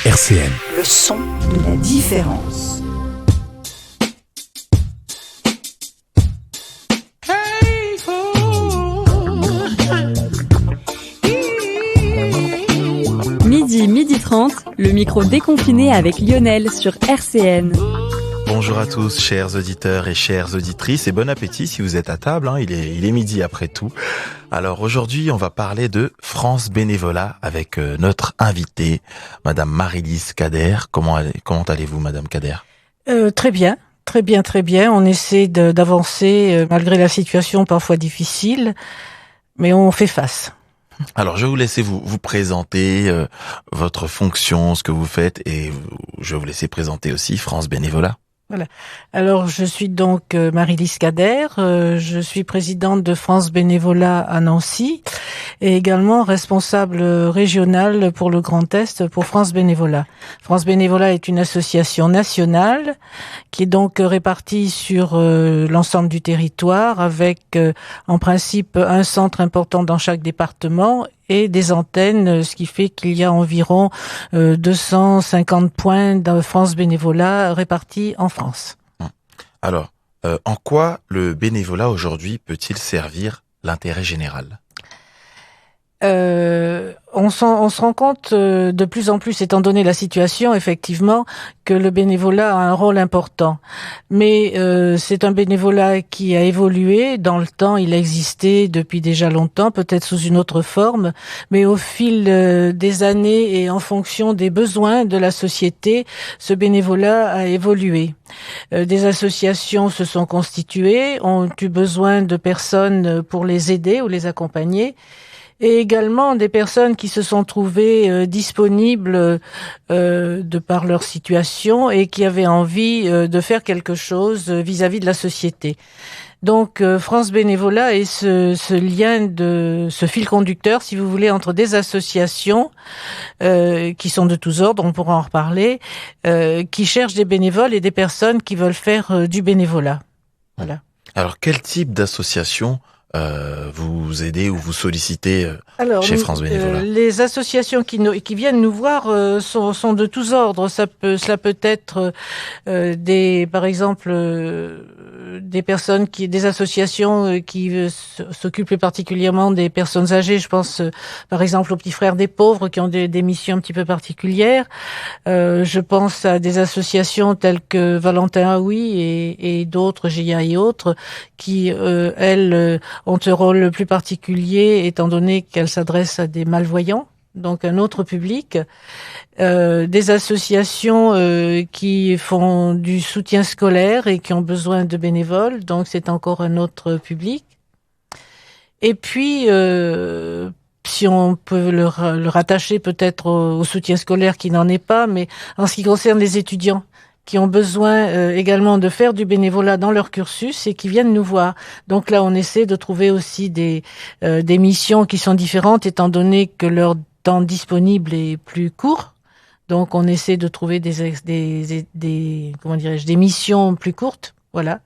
RCN. Le son de la différence. Midi 30, le micro déconfiné avec Lionel sur RCN. Bonjour à tous, chers auditeurs et chères auditrices, et bon appétit si vous êtes à table, il est midi après tout. Alors aujourd'hui, on va parler de France Bénévolat avec notre invitée, Madame Marie-Lise Kader. Comment allez-vous, Madame Kader ? Très bien. On essaie d'avancer malgré la situation parfois difficile, mais on fait face. Alors, je vais vous laisser vous présenter votre fonction, ce que vous faites, et je vais vous laisser présenter aussi France Bénévolat. Voilà. Alors, je suis donc Marie-Lise Kader, je suis présidente de France Bénévolat à Nancy et également responsable régionale pour le Grand Est pour France Bénévolat. France Bénévolat est une association nationale qui est donc répartie sur l'ensemble du territoire avec en principe un centre important dans chaque département et des antennes, ce qui fait qu'il y a environ 250 points de France Bénévolat répartis en France. Alors, en quoi le bénévolat aujourd'hui peut-il servir l'intérêt général ? On se rend compte de plus en plus, étant donné la situation, effectivement, que le bénévolat a un rôle important. Mais c'est un bénévolat qui a évolué dans le temps. Il a existé depuis déjà longtemps, peut-être sous une autre forme, mais au fil des années et en fonction des besoins de la société, ce bénévolat a évolué. Des associations se sont constituées, ont eu besoin de personnes pour les aider ou les accompagner. Et également des personnes qui se sont trouvées disponibles de par leur situation et qui avaient envie de faire quelque chose vis-à-vis de la société. Donc France Bénévolat est ce lien ce fil conducteur, si vous voulez, entre des associations qui sont de tous ordres, on pourra en reparler, qui cherchent des bénévoles et des personnes qui veulent faire du bénévolat. Voilà. Alors, quel type d'association vous aidez ou vous sollicitez chez France Bénévolat? Les associations qui viennent nous voir sont de tous ordres. Cela peut être par exemple des associations qui s'occupent plus particulièrement des personnes âgées. Je pense par exemple aux Petits Frères des Pauvres qui ont des missions un petit peu particulières. Je pense à des associations telles que Valentin Aoui et d'autres, GIA et autres, qui elles ont un rôle plus particulier étant donné qu'elles s'adressent à des malvoyants, donc un autre public. Des associations qui font du soutien scolaire et qui ont besoin de bénévoles, donc c'est encore un autre public. Et puis, si on peut le rattacher peut-être au soutien scolaire qui n'en est pas, mais en ce qui concerne les étudiants, qui ont besoin également de faire du bénévolat dans leur cursus et qui viennent nous voir. Donc là, on essaie de trouver aussi des missions qui sont différentes, étant donné que leur temps disponible est plus court. Donc on essaie de trouver des missions plus courtes. Voilà.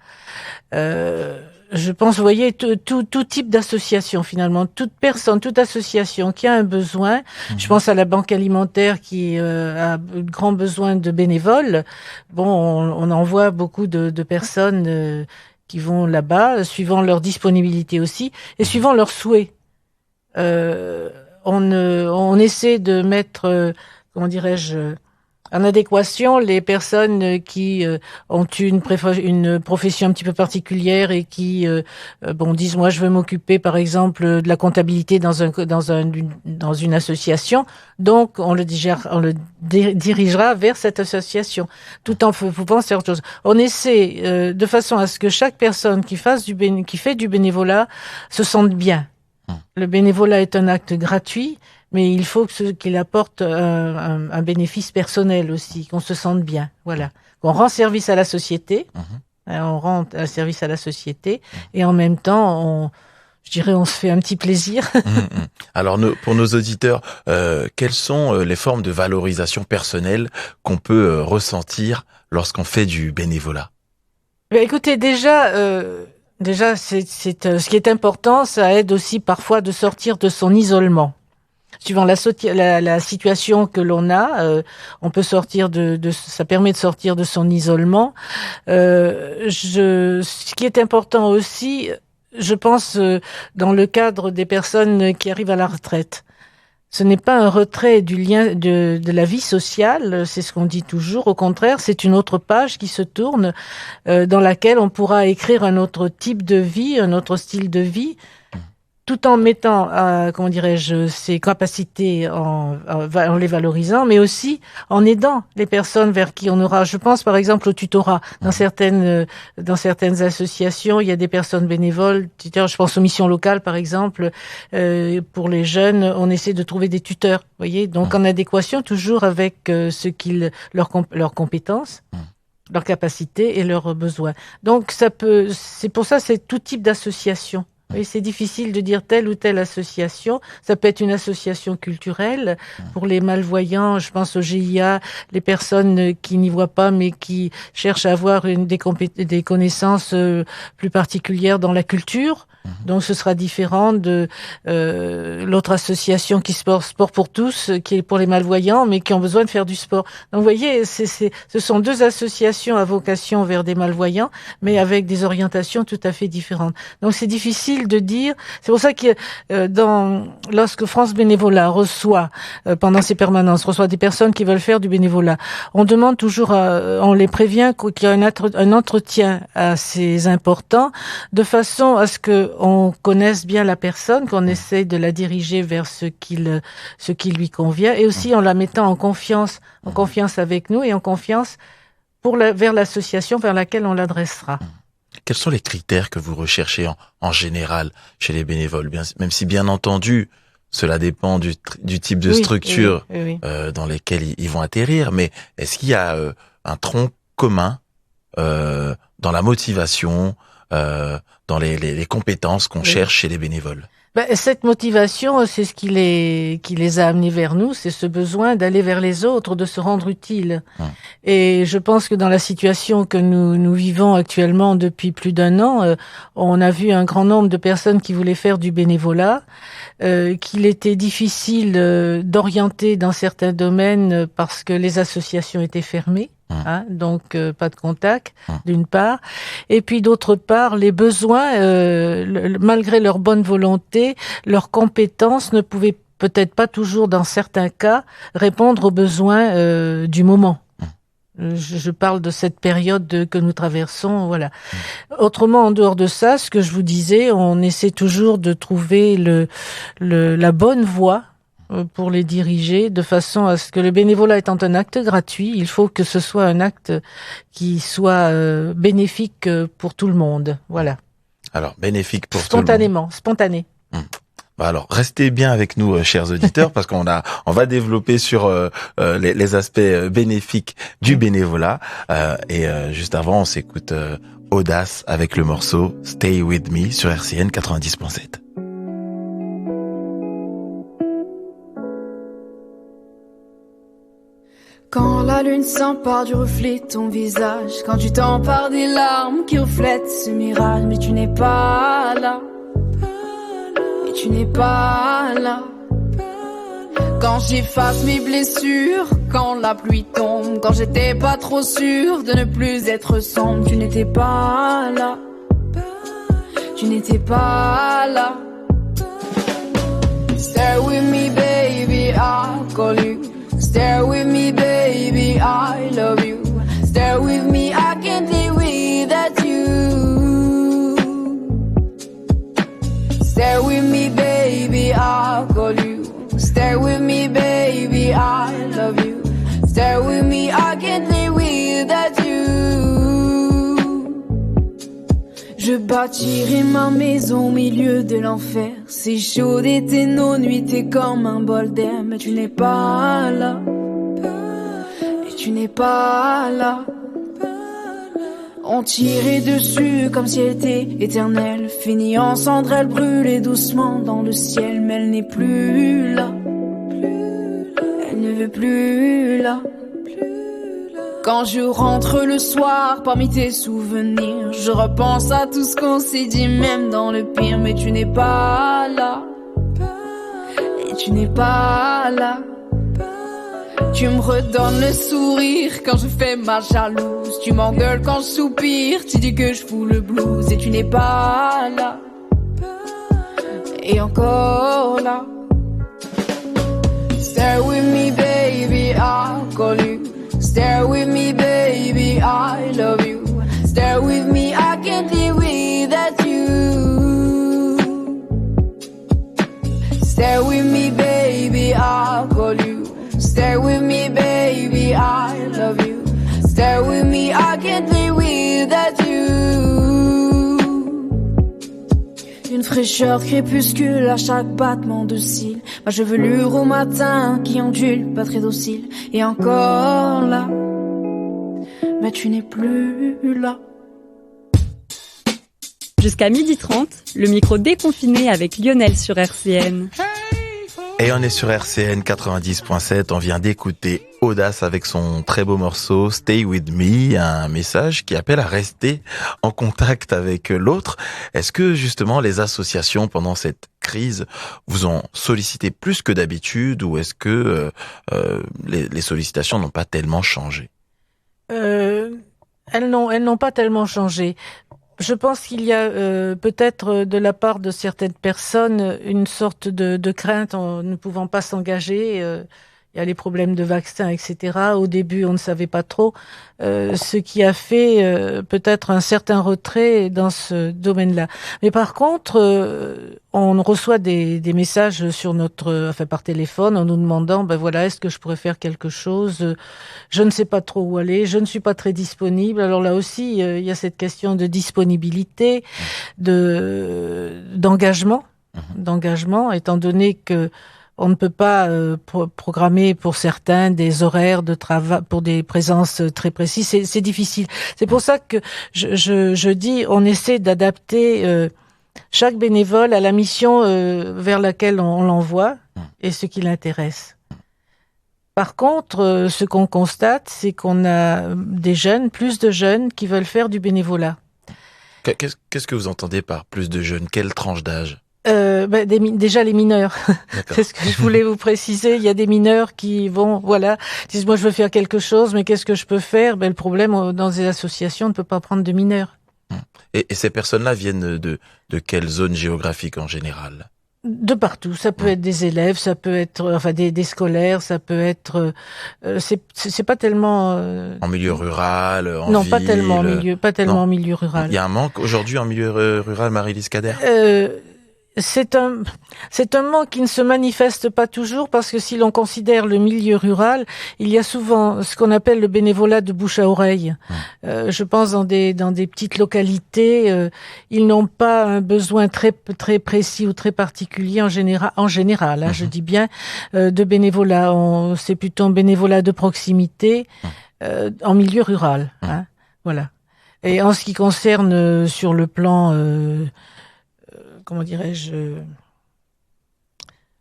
Je pense, vous voyez, tout type d'association finalement, toute personne, toute association qui a un besoin. Je pense à la banque alimentaire qui a grand besoin de bénévoles. Bon, on envoie beaucoup de personnes qui vont là-bas, suivant leur disponibilité aussi et suivant leurs souhaits. On essaie de mettre, en adéquation les personnes qui ont une profession un petit peu particulière et qui disent moi je veux m'occuper par exemple de la comptabilité dans une association, donc on le dirigera vers cette association tout en pouvant faire autre chose. On essaie de façon à ce que chaque personne qui fait du bénévolat se sente bien. Le bénévolat est un acte gratuit, mais il faut qu'il apporte un bénéfice personnel aussi, qu'on se sente bien. Voilà. Qu'on rend service à la société, on rend un service à la société, et en même temps, on se fait un petit plaisir. Alors, pour nos auditeurs, quelles sont les formes de valorisation personnelle qu'on peut ressentir lorsqu'on fait du bénévolat ? Écoutez, déjà, ce qui est important, ça aide aussi parfois de sortir de son isolement. suivant la situation que l'on a, on peut sortir ça permet de sortir de son isolement. Ce qui est important aussi, je pense, dans le cadre des personnes qui arrivent à la retraite. Ce n'est pas un retrait du lien de la vie sociale, c'est ce qu'on dit toujours. Au contraire, c'est une autre page qui se tourne, dans laquelle on pourra écrire un autre type de vie, un autre style de vie, tout en mettant, ses capacités en les valorisant, mais aussi en aidant les personnes vers qui on aura. Je pense par exemple au tutorat. Dans certaines associations, il y a des personnes bénévoles. Je pense aux missions locales par exemple. Pour les jeunes, on essaie de trouver des tuteurs. Vous voyez, donc en adéquation toujours avec leurs compétences, leurs capacités et leurs besoins. Donc c'est pour ça c'est tout type d'association. Oui, c'est difficile de dire telle ou telle association. Ça peut être une association culturelle pour les malvoyants. Je pense au GIA, les personnes qui n'y voient pas mais qui cherchent à avoir des connaissances plus particulières dans la culture. Donc ce sera différent de l'autre association qui sport pour tous, qui est pour les malvoyants mais qui ont besoin de faire du sport. Donc vous voyez, ce sont deux associations à vocation vers des malvoyants mais avec des orientations tout à fait différentes. Donc c'est difficile de dire. C'est pour ça que lorsque France Bénévolat reçoit pendant ses permanences des personnes qui veulent faire du bénévolat, on demande toujours, on les prévient qu'il y a un entretien assez important de façon à ce que on connaisse bien la personne, qu'on essaye de la diriger vers ce qui lui convient, et aussi en la mettant en confiance avec nous et en confiance vers l'association vers laquelle on l'adressera. Quels sont les critères que vous recherchez en général chez les bénévoles, même si bien entendu cela dépend du type de structure dans lesquelles ils vont atterrir, mais est-ce qu'il y a un tronc commun dans la motivation, dans les compétences qu'on cherche chez les bénévoles? Cette motivation, c'est ce qui les a amenés vers nous, c'est ce besoin d'aller vers les autres, de se rendre utile. Et je pense que dans la situation que nous vivons actuellement depuis plus d'un an, on a vu un grand nombre de personnes qui voulaient faire du bénévolat, qu'il était difficile d'orienter dans certains domaines parce que les associations étaient fermées. Donc pas de contact d'une part, et puis d'autre part les besoins, malgré leur bonne volonté, leurs compétences ne pouvaient peut-être pas toujours dans certains cas répondre aux besoins du moment. Je parle de cette période que nous traversons, voilà. Autrement, en dehors de ça, ce que je vous disais, on essaie toujours de trouver la bonne voie pour les diriger, de façon à ce que le bénévolat étant un acte gratuit, il faut que ce soit un acte qui soit bénéfique pour tout le monde. Voilà. Alors, bénéfique pour tout le monde. Spontané. Alors, restez bien avec nous, chers auditeurs, parce on va développer sur les aspects bénéfiques du bénévolat. Et juste avant, on s'écoute Audace avec le morceau Stay With Me sur RCN 90.7. Quand la lune s'empare du reflet de ton visage, quand tu t'empares des larmes qui reflètent ce mirage, mais tu n'es pas là, et tu n'es pas là. Quand j'efface mes blessures, quand la pluie tombe, quand j'étais pas trop sûre de ne plus être sombre, tu n'étais pas là, tu n'étais pas là. Stay with me baby, I'll call you. Stay with me, baby, I love you. Stay with me, I can't live without you. Stay with me, baby, I'll call you. Stay with me, baby, I love you. Stay with me, I can't live without you. Je bâtirai ma maison au milieu de l'enfer. C'est chaud d'été, nos nuits, t'es comme un bol d'air. Mais tu n'es pas là, et tu n'es pas là. On tirait dessus comme si elle était éternelle. Finie en cendres, elle brûlait doucement dans le ciel. Mais elle n'est plus là, elle ne veut plus là. Quand je rentre le soir parmi tes souvenirs, je repense à tout ce qu'on s'est dit même dans le pire. Mais tu n'es pas là, et tu n'es pas là. Tu me redonnes le sourire quand je fais ma jalouse. Tu m'engueules quand je soupire, tu dis que je fous le blues. Et tu n'es pas là. Et encore là. Stay with me baby, I'll call you. Stay with me baby, I love you. Stay with me, I can't live without you. Stay with me baby, I'll call you. Stay with me baby, I love you. Stay with me, I can't live without you. Une fraîcheur crépuscule à chaque battement de cils. Ma chevelure au matin qui ondule, pas très docile. Et encore là, mais tu n'es plus là. Jusqu'à 12h30, le micro déconfiné avec Lionel sur RCN. Et on est sur RCN 90.7, on vient d'écouter Audace avec son très beau morceau Stay With Me, un message qui appelle à rester en contact avec l'autre. Est-ce que justement les associations pendant cette crise vous ont sollicité plus que d'habitude ou est-ce que les sollicitations n'ont pas tellement changé? Elles n'ont pas tellement changé. Je pense qu'il y a peut-être de la part de certaines personnes une sorte de crainte en ne pouvant pas s'engager. Il y a les problèmes de vaccins, etc. Au début, on ne savait pas trop, ce qui a fait peut-être un certain retrait dans ce domaine-là. Mais par contre, on reçoit des messages sur par téléphone en nous demandant, voilà, est-ce que je pourrais faire quelque chose? Je ne sais pas trop où aller, je ne suis pas très disponible. Alors là aussi, il y a cette question de disponibilité, d'engagement, étant donné que on ne peut pas programmer pour certains des horaires de travail pour des présences très précises. C'est difficile. C'est pour ça que je dis, on essaie d'adapter chaque bénévole à la mission vers laquelle on l'envoie et ce qui l'intéresse. Par contre, ce qu'on constate, c'est qu'on a plus de jeunes qui veulent faire du bénévolat. Qu'est-ce que vous entendez par plus de jeunes? Quelle tranche d'âge? Déjà les mineurs. C'est ce que je voulais vous préciser. Il y a des mineurs qui disent moi je veux faire quelque chose, mais qu'est-ce que je peux faire? Le problème dans les associations, on ne peut pas prendre de mineurs. Et ces personnes-là viennent de quelle zone géographique en général? De partout. Ça peut être des élèves, ça peut être des scolaires, ça peut être c'est pas tellement en milieu rural, non, ville. pas tellement en milieu rural. Il y a un manque aujourd'hui en milieu rural, Marie-Lise Kader? C'est un manque qui ne se manifeste pas toujours parce que si l'on considère le milieu rural, il y a souvent ce qu'on appelle le bénévolat de bouche à oreille. Je pense dans des petites localités, ils n'ont pas un besoin très très précis ou très particulier en général. Je dis bien de bénévolat. C'est plutôt un bénévolat de proximité en milieu rural. Voilà. Et en ce qui concerne sur le plan comment dirais-je,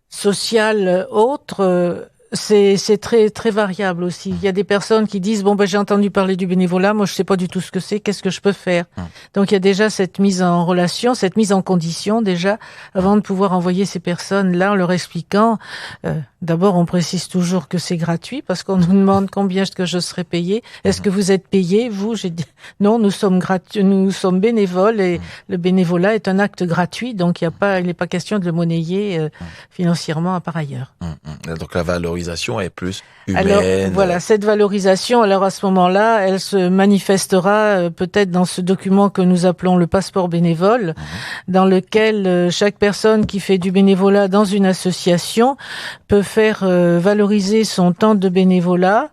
social, autre, c'est très très variable aussi. Il y a des personnes qui disent j'ai entendu parler du bénévolat, moi je sais pas du tout ce que c'est, qu'est-ce que je peux faire? Donc il y a déjà cette mise en relation, cette mise en condition déjà avant de pouvoir envoyer ces personnes là en leur expliquant. D'abord, on précise toujours que c'est gratuit parce qu'on nous demande combien est-ce que je serai payé. Est-ce que vous êtes payé? Vous, j'ai dit non, nous sommes bénévoles et le bénévolat est un acte gratuit, donc il n'est pas question de le monnayer financièrement par ailleurs. Donc la valorisation est plus humaine. Alors voilà, cette valorisation, alors à ce moment-là, elle se manifestera peut-être dans ce document que nous appelons le passeport bénévole, dans lequel chaque personne qui fait du bénévolat dans une association peut faire valoriser son temps de bénévolat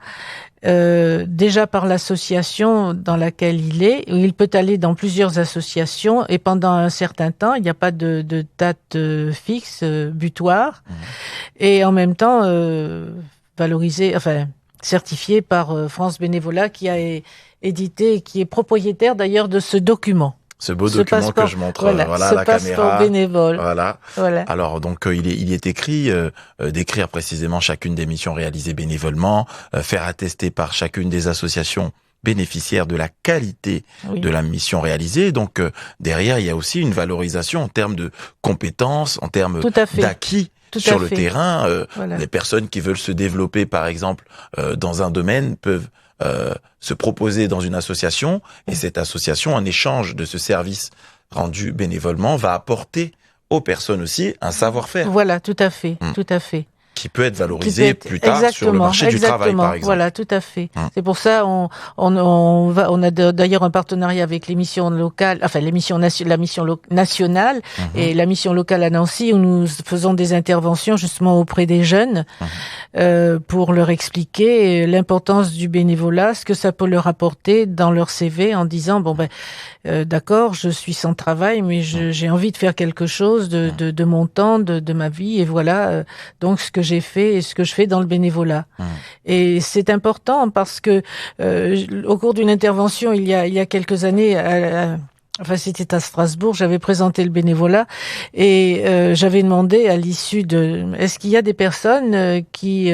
déjà par l'association dans laquelle il est. Il peut aller dans plusieurs associations et pendant un certain temps, il n'y a pas de date fixe, butoir. Et en même temps, certifié par France Bénévolat qui a édité et qui est propriétaire d'ailleurs de ce document. Ce beau document que je montre à la caméra. Bénévole. Voilà. Alors donc il est écrit d'écrire précisément chacune des missions réalisées bénévolement, faire attester par chacune des associations bénéficiaires de la qualité de la mission réalisée. Donc derrière il y a aussi une valorisation en termes de compétences, en termes d'acquis sur le terrain. Voilà. Les personnes qui veulent se développer, par exemple, dans un domaine peuvent se proposer dans une association, et cette association, en échange de ce service rendu bénévolement, va apporter aux personnes aussi un savoir-faire. Voilà, tout à fait, tout à fait. Qui peut être valorisé plus tard sur le marché du travail, par exemple. Voilà, tout à fait. C'est pour ça on a d'ailleurs un partenariat avec l'émission locale, enfin la mission nationale et la mission locale à Nancy, où nous faisons des interventions justement auprès des jeunes pour leur expliquer l'importance du bénévolat, ce que ça peut leur apporter dans leur CV, en disant d'accord, je suis sans travail, mais j'ai envie de faire quelque chose de mon temps, de ma vie, et voilà donc ce que j'ai fait et ce que je fais dans le bénévolat. Et c'est important parce que au cours d'une intervention il y a quelques années, enfin c'était à Strasbourg, j'avais présenté le bénévolat et j'avais demandé à l'issue est-ce qu'il y a des personnes qui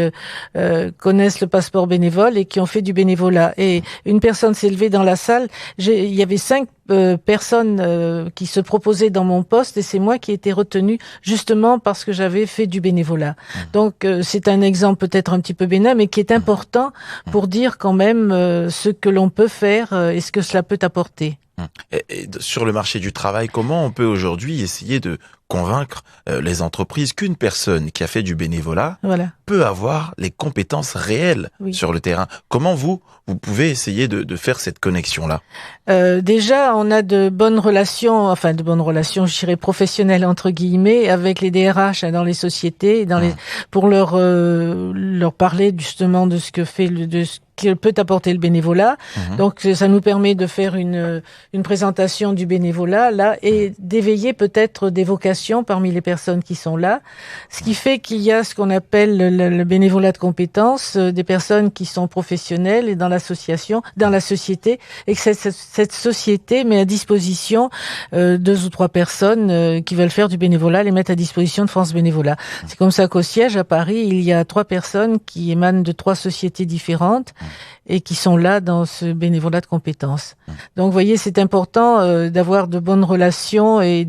connaissent le passeport bénévole et qui ont fait du bénévolat. Et une personne s'est levée dans la salle, il y avait 5 personnes qui se proposaient dans mon poste, et c'est moi qui ai été retenue justement parce que j'avais fait du bénévolat. Donc c'est un exemple peut-être un petit peu bénin, mais qui est important pour dire quand même ce que l'on peut faire et ce que cela peut apporter. Et sur le marché du travail, comment on peut aujourd'hui essayer de convaincre les entreprises qu'une personne qui a fait du bénévolat peut avoir les compétences réelles sur le terrain? Comment vous pouvez essayer de faire cette connexion-là? Déjà, on a de bonnes relations, je dirais professionnelles entre guillemets, avec les DRH dans les sociétés, pour leur parler justement de ce que fait de ce que peut apporter le bénévolat. Donc ça nous permet de faire une présentation du bénévolat là et d'éveiller peut-être des vocations parmi les personnes qui sont là, ce qui fait qu'il y a ce qu'on appelle le bénévolat de compétences, des personnes qui sont professionnelles et dans l'association, dans la société, et que cette société met à disposition 2 ou 3 personnes qui veulent faire du bénévolat, les mettre à disposition de France Bénévolat. C'est comme ça qu'au siège à Paris, il y a 3 personnes qui émanent de 3 sociétés différentes et qui sont là dans ce bénévolat de compétences. Donc, vous voyez, c'est important d'avoir de bonnes relations et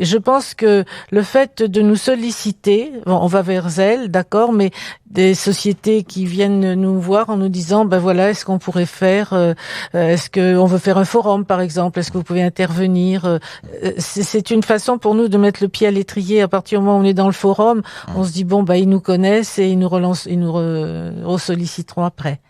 je pense que le fait de nous solliciter, on va vers elles, d'accord, mais des sociétés qui viennent nous voir en nous disant, voilà, est-ce qu'on pourrait faire, est-ce qu'on veut faire un forum, par exemple, est-ce que vous pouvez intervenir, c'est une façon pour nous de mettre le pied à l'étrier. À partir du moment où on est dans le forum, on se dit, ils nous connaissent et ils nous relancent, ils nous solliciteront après.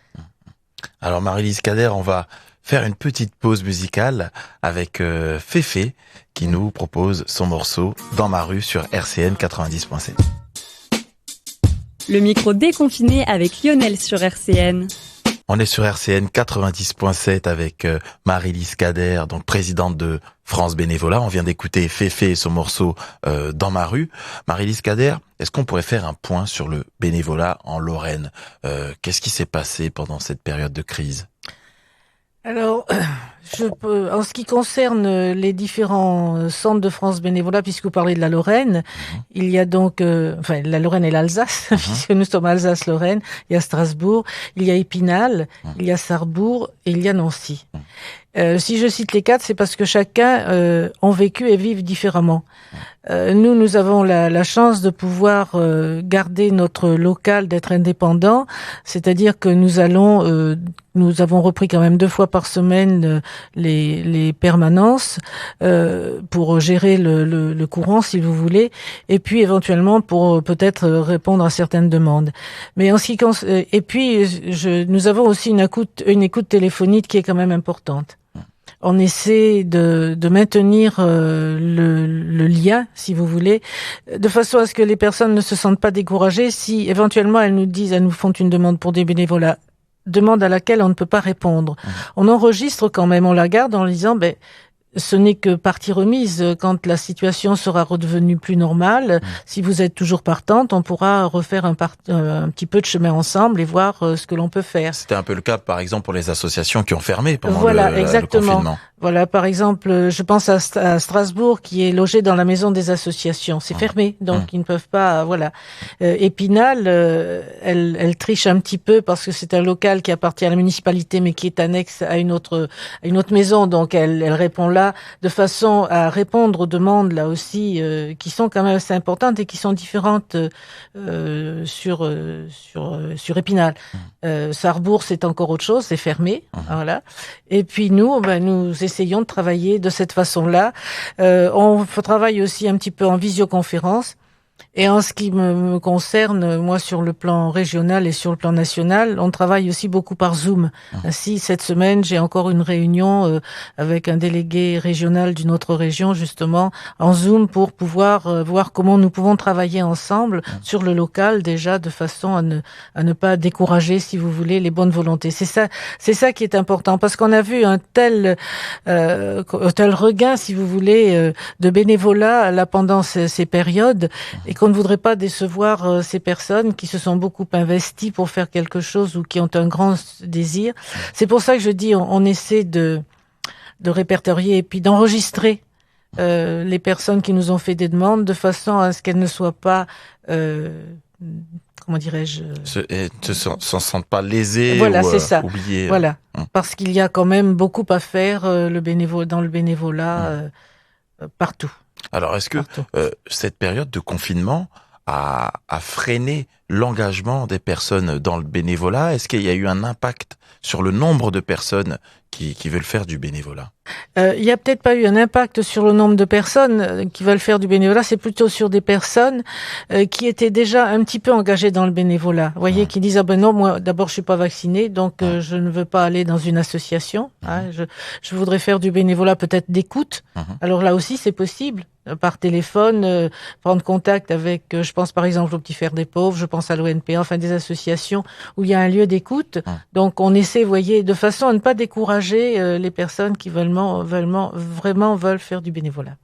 Alors Marie-Lise Cader, on va faire une petite pause musicale avec Féfé qui nous propose son morceau Dans ma rue sur RCN 90.7. Le micro déconfiné avec Lionel sur RCN. On est sur RCN 90.7 avec Marie-Lise Cader, donc présidente de France Bénévolat. On vient d'écouter Féfé et son morceau Dans ma rue. Marie-Lise Cader, est-ce qu'on pourrait faire un point sur le bénévolat en Lorraine? Qu'est-ce qui s'est passé pendant cette période de crise? Alors, en ce qui concerne les différents centres de France Bénévolat, puisque vous parlez de la Lorraine, il y a donc, la Lorraine et l'Alsace, puisque nous sommes Alsace-Lorraine, il y a Strasbourg, il y a Épinal, il y a Sarrebourg et il y a Nancy. Si je cite les 4, c'est parce que chacun ont vécu et vivent différemment. Nous avons la chance de pouvoir garder notre local, d'être indépendant, c'est-à-dire que nous avons repris quand même 2 fois par semaine les permanences pour gérer le courant, si vous voulez, et puis éventuellement pour peut-être répondre à certaines demandes. Mais en ce qui concerne, et puis nous avons aussi une écoute téléphonique qui est quand même importante. On essaie de maintenir le lien, si vous voulez, de façon à ce que les personnes ne se sentent pas découragées si éventuellement elles nous font une demande pour des bénévolats, demande à laquelle on ne peut pas répondre. On enregistre quand même, on la garde en disant ce n'est que partie remise. Quand la situation sera redevenue plus normale, si vous êtes toujours partante, on pourra refaire un petit peu de chemin ensemble et voir ce que l'on peut faire. C'était un peu le cas, par exemple, pour les associations qui ont fermé pendant le confinement. Voilà, par exemple, je pense à Strasbourg qui est logé dans la maison des associations. C'est fermé, donc ils ne peuvent pas, Épinal, elle triche un petit peu parce que c'est un local qui appartient à la municipalité mais qui est annexe à une autre maison, donc elle répond là là de façon à répondre aux demandes là aussi qui sont quand même assez importantes et qui sont différentes sur Épinal. Sarrebourg, c'est encore autre chose, c'est fermé, voilà. Et puis nous essayons de travailler de cette façon-là. On travaille aussi un petit peu en visioconférence. Et en ce qui me concerne, moi, sur le plan régional et sur le plan national, on travaille aussi beaucoup par Zoom. Ainsi, cette semaine, j'ai encore une réunion avec un délégué régional d'une autre région, justement, en Zoom, pour pouvoir voir comment nous pouvons travailler ensemble sur le local, déjà, de façon à ne pas décourager, si vous voulez, les bonnes volontés. C'est ça qui est important, parce qu'on a vu un tel regain, si vous voulez, de bénévolat là pendant ces périodes, et qu'on ne voudrait pas décevoir ces personnes qui se sont beaucoup investies pour faire quelque chose ou qui ont un grand désir. C'est pour ça que je dis, on essaie de répertorier et puis d'enregistrer les personnes qui nous ont fait des demandes de façon à ce qu'elles ne soient pas, comment dirais-je, s'en sentent pas lésées voilà, ou c'est ça. oubliées. Voilà, parce qu'il y a quand même beaucoup à faire dans le bénévolat partout. Alors, est-ce que cette période de confinement a freiné l'engagement des personnes dans le bénévolat? Est-ce qu'il y a eu un impact sur le nombre de personnes qui veulent faire du bénévolat? Il y a peut-être pas eu un impact sur le nombre de personnes qui veulent faire du bénévolat, c'est plutôt sur des personnes qui étaient déjà un petit peu engagées dans le bénévolat. Vous voyez, qui disent non, moi d'abord je suis pas vacciné, donc je ne veux pas aller dans une association. Je voudrais faire du bénévolat peut-être d'écoute. Alors là aussi c'est possible. Par téléphone, prendre contact avec, je pense par exemple au Petit Frères des Pauvres, je pense à l'ONPA, enfin des associations où il y a un lieu d'écoute. Donc on essaie, vous voyez, de façon à ne pas décourager les personnes qui vraiment veulent faire du bénévolat.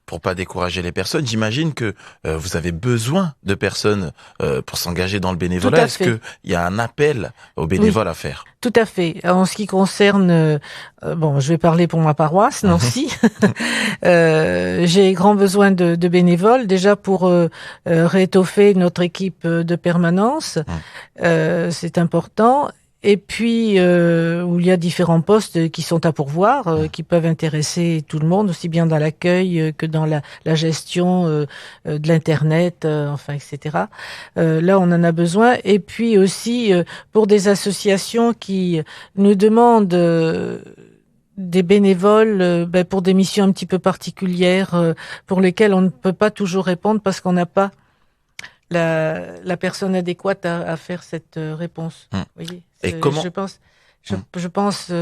Pour pas décourager les personnes, j'imagine que vous avez besoin de personnes pour s'engager dans le bénévolat. Est-ce qu'il y a un appel aux bénévoles à faire? Tout à fait. En ce qui concerne, je vais parler pour ma paroisse, Nancy. J'ai grand besoin de bénévoles, déjà pour réétoffer notre équipe de permanence. C'est important. Et puis, où il y a différents postes qui sont à pourvoir, qui peuvent intéresser tout le monde, aussi bien dans l'accueil que dans la gestion de l'Internet, etc. Là, on en a besoin. Et puis aussi, pour des associations qui nous demandent des bénévoles pour des missions un petit peu particulières, pour lesquelles on ne peut pas toujours répondre parce qu'on n'a pas la personne adéquate à faire cette réponse. Vous voyez, et comment je pense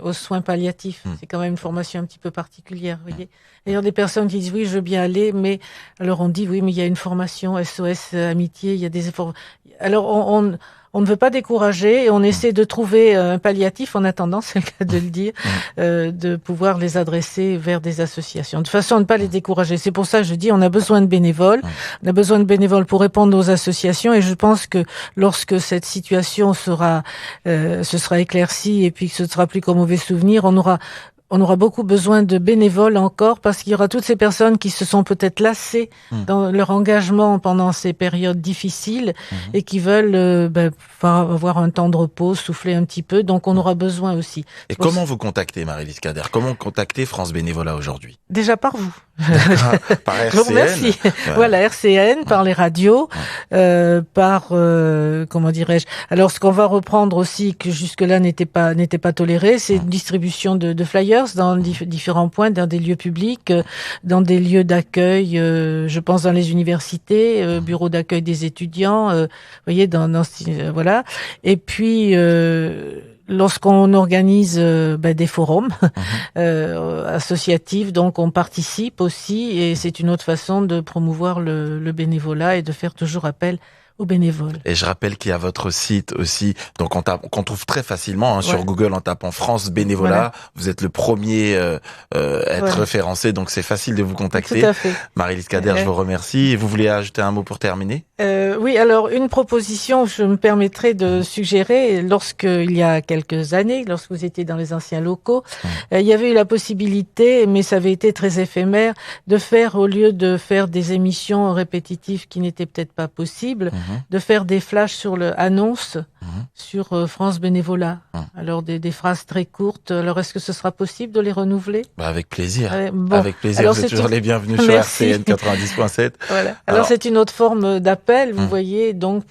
aux soins palliatifs. C'est quand même une formation un petit peu particulière. Vous voyez, d'ailleurs des personnes qui disent oui, je veux bien aller, mais alors on dit oui, mais il y a une formation SOS Amitié, il y a des efforts. Alors on ne veut pas décourager et on essaie de trouver un palliatif en attendant, c'est le cas de le dire, de pouvoir les adresser vers des associations, de façon à ne pas les décourager. C'est pour ça que je dis, on a besoin de bénévoles. On a besoin de bénévoles pour répondre aux associations et je pense que lorsque cette situation se sera éclaircie et puis que ce ne sera plus qu'un mauvais souvenir, on aura beaucoup besoin de bénévoles encore parce qu'il y aura toutes ces personnes qui se sont peut-être lassées dans leur engagement pendant ces périodes difficiles et qui veulent avoir un temps de repos, souffler un petit peu. Donc on aura besoin aussi. Et comment vous contactez, Marie-Lise Cader? Comment contacter France Bénévolat aujourd'hui? Déjà par vous. Par RCN. Je vous remercie. Ouais. Voilà, RCN, par les radios, comment dirais-je. Alors, ce qu'on va reprendre aussi, que jusque-là n'était pas toléré, c'est une distribution de flyers dans différents points, dans des lieux publics, dans des lieux d'accueil, je pense dans les universités, bureaux d'accueil des étudiants, vous voyez, voilà. Et puis, lorsqu'on organise des forums associatifs, donc on participe aussi et c'est une autre façon de promouvoir le bénévolat et de faire toujours appel aux bénévoles. Et je rappelle qu'il y a votre site aussi, donc qu'on trouve très facilement sur Google en tapant France Bénévolat. Voilà. Vous êtes le premier à être référencé, donc c'est facile de vous contacter. Tout à fait. Marie-Lise Cader, je vous remercie. Et vous voulez ajouter un mot pour terminer? Oui, alors une proposition, je me permettrai de suggérer, lorsqu'il y a quelques années, lorsque vous étiez dans les anciens locaux, il y avait eu la possibilité, mais ça avait été très éphémère, de faire, au lieu de faire des émissions répétitives qui n'étaient peut-être pas possibles, de faire des flashs sur annonces sur France Bénévolat. Alors des phrases très courtes. Alors est-ce que ce sera possible de les renouveler? Avec plaisir. Bon. Avec plaisir. Alors, vous êtes toujours les bienvenus sur RCN 90.7. Voilà. Alors c'est une autre forme d'appel, vous voyez, donc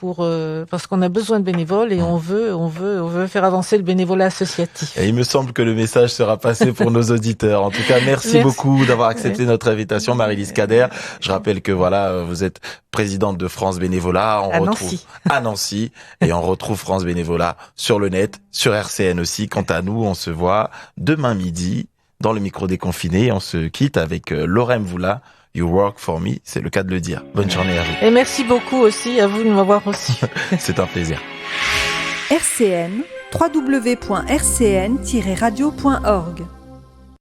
parce qu'on a besoin de bénévoles et on veut faire avancer le bénévolat associatif. Et il me semble que le message sera passé pour nos auditeurs. En tout cas, merci beaucoup d'avoir accepté notre invitation, Marie-Lise Kader. Je rappelle que vous êtes présidente de France Bénévolat. À Nancy. Et on retrouve France Bénévolat sur le net, sur RCN aussi. Quant à nous, on se voit demain midi dans le micro déconfiné. On se quitte avec Lorem Voula. You work for me, c'est le cas de le dire. Bonne journée à vous. Et merci beaucoup aussi à vous de m'avoir reçu. C'est un plaisir. RCN, www.rcn-radio.org